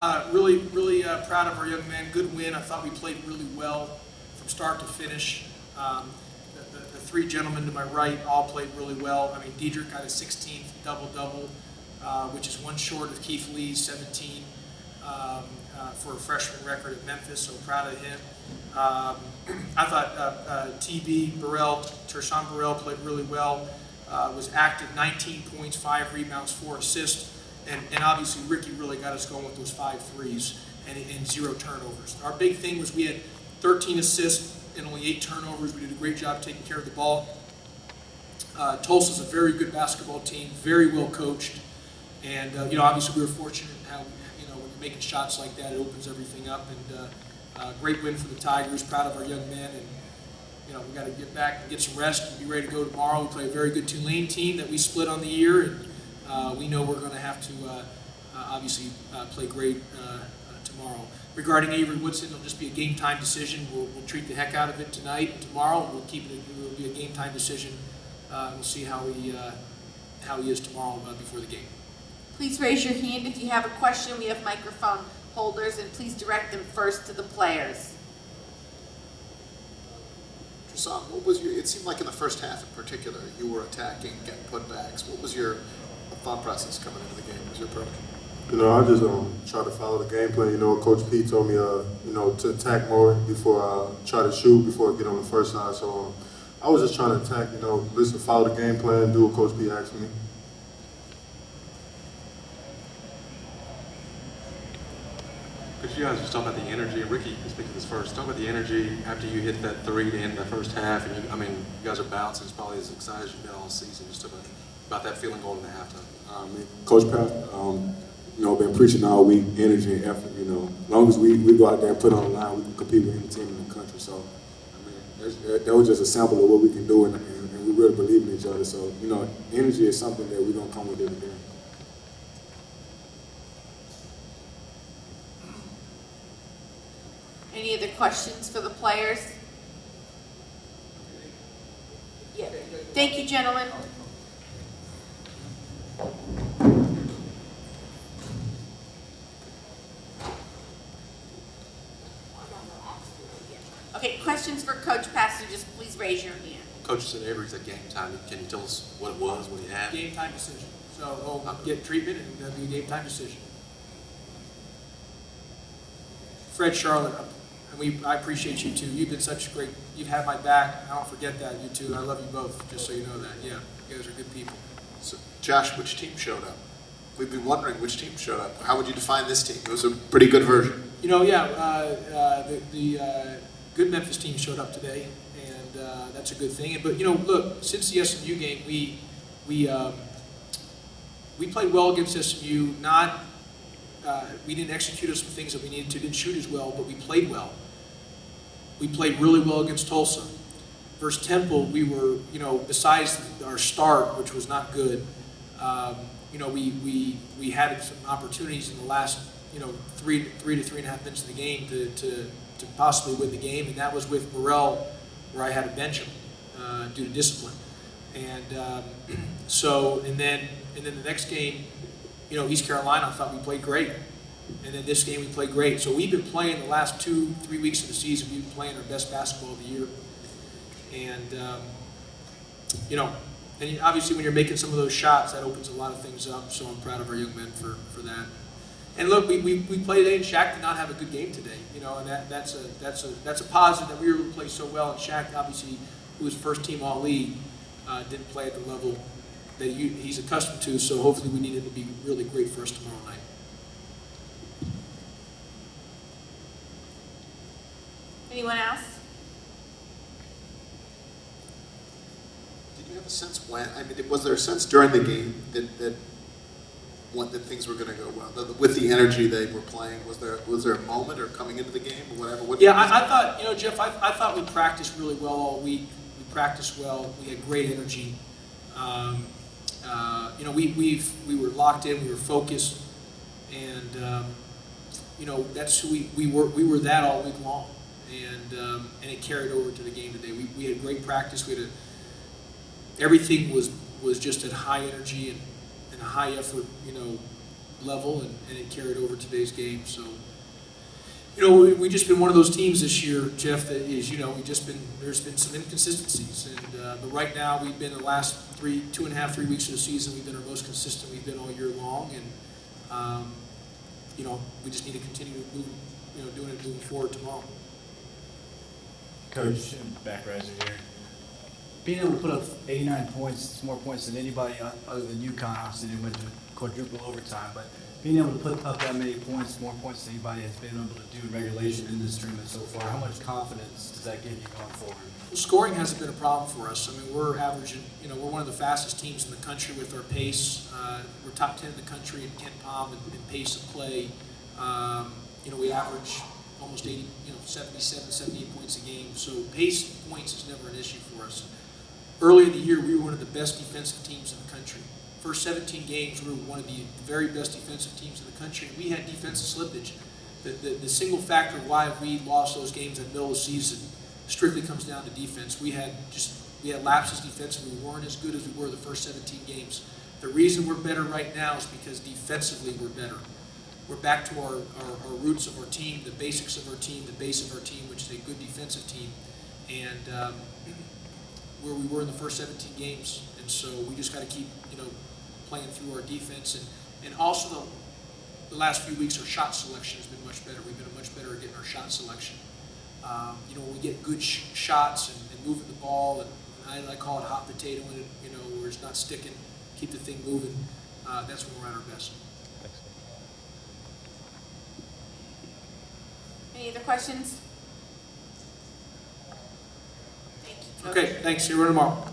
Really proud of our young men. Good win. I thought we played really well from start to finish. The three gentlemen to my right all played really well. I mean, Diedrich got a 16th double-double, which is one short of Keith Lee's 17 for a freshman record at Memphis, so proud of him. I thought TB Burrell, Tershawn Burrell played really well, was active, 19 points, 5 rebounds, 4 assists. And obviously Ricky really got us going with those 5 threes and 0 turnovers. Our big thing was we had 13 assists and only 8 turnovers. We did a great job taking care of the ball. Tulsa's a very good basketball team, very well coached. And obviously we were fortunate in how, when you're making shots like that, it opens everything up. And great win for the Tigers, proud of our young men. And we got to get back and get some rest and be ready to go tomorrow. We play a very good Tulane team that we split on the year. And we know we're going to have to obviously play great tomorrow. Regarding Avery Woodson, it'll just be a game time decision. We'll treat the heck out of it tonight and tomorrow. We'll keep it. It will be a game time decision. We'll see how he is tomorrow before the game. Please raise your hand if you have a question. We have microphone holders, and please direct them first to the players. What was it seemed like in the first half in particular, you were attacking, getting putbacks. What was your thought process coming into the game? What was your approach? I just try to follow the game plan. Coach P told me, to attack more before I try to shoot, before I get on the first side. So I was just trying to attack, listen, follow the game plan, do what Coach P asked me. Could you guys just talk about the energy? Ricky, speaking this first, talk about the energy after you hit that 3 to end the first half. And you guys are bouncing. It's probably as excited as you've been all season. Just about that feeling going into halftime. Coach Pat, been preaching all week, energy and effort. As long as we go out there and put on the line, we can compete with any team in the country. So, that was just a sample of what we can do, and we really believe in each other. So, energy is something that we're gonna come with every game. Any other questions for the players? Yeah. Thank you, gentlemen. Okay, questions for Coach Pastor, just please raise your hand. Coach said Avery's at game time. Can you tell us what it was, what he had? Game time decision. So he'll get treatment and that'll be a game time decision. Fred Charlotte, I appreciate you too. You've been such great, you've had my back. I don't forget that, you two. I love you both, just so you know that. Yeah, you guys are good people. So, Josh, which team showed up? We've been wondering which team showed up. How would you define this team? It was a pretty good version. The good Memphis team showed up today, and that's a good thing. But look, since the SMU game, we played well against SMU. We didn't execute some things that we needed to. Didn't shoot as well, but we played well. We played really well against Tulsa. Versus Temple, we were, besides our start, which was not good, we had some opportunities in the last, 3 to 3.5 minutes of the game to possibly win the game, and that was with Burrell, where I had to bench him due to discipline. And then the next game, East Carolina, I thought we played great. And then this game we played great. So we've been playing the last 2-3 weeks of the season, we've been playing our best basketball of the year. And, and obviously when you're making some of those shots, that opens a lot of things up. So I'm proud of our young men for that. And look, we played today, and Shaq did not have a good game today. And that's a positive that we were able to play so well. And Shaq, obviously, who was first team All-League, didn't play at the level that he's accustomed to. So hopefully we need him to be really great for us tomorrow night. Anyone else? Did you have a sense when? Was there a sense during the game that things were going to go well? With the energy they were playing, was there a moment or coming into the game or whatever? I thought, Jeff, I thought we practiced really well all week. We practiced well. We had great energy. We were locked in. We were focused, and that's who we were. We were that all week long, and it carried over to the game today. We had great practice. Everything was just at high energy and a high effort, level, and it carried over today's game. So, you know, we just been one of those teams this year, Jeff, that is, you know, there's been some inconsistencies. And, but right now, we've been the last 2.5, 3 weeks of the season, we've been our most consistent we've been all year long. And, you know, we just need to continue to move, you know, doing it moving forward tomorrow. Coach, back riser here. Being able to put up 89 points, more points than anybody other than UConn, obviously they went to quadruple overtime, but being able to put up that many points, more points than anybody has been able to do in regulation in this tournament so far, how much confidence does that give you going forward? Well, scoring hasn't been a problem for us. I mean, we're averaging, you know, we're one of the fastest teams in the country with our pace. We're top 10 in the country in Ken Palm and pace of play. You know, we average almost 80, you know, 77, 78 points a game. So pace and points is never an issue for us. Early in the year, we were one of the best defensive teams in the country. First 17 games, we were one of the very best defensive teams in the country. We had defensive slippage. The single factor why we lost those games in the middle of the season strictly comes down to defense. We had lapses defensively. We weren't as good as we were the first 17 games. The reason we're better right now is because defensively we're better. We're back to our roots of our team, the basics of our team, the base of our team, which is a good defensive team, and where we were in the first 17 games. And so we just got to keep, you know, playing through our defense. And also the last few weeks, our shot selection has been much better. We've been much better at getting our shot selection. You know, when we get good shots and moving the ball, and I call it hot potato, when it, you know, where it's not sticking, keep the thing moving, that's when we're at our best. Any other questions? Thank you, Coach. Okay, thanks. See you tomorrow.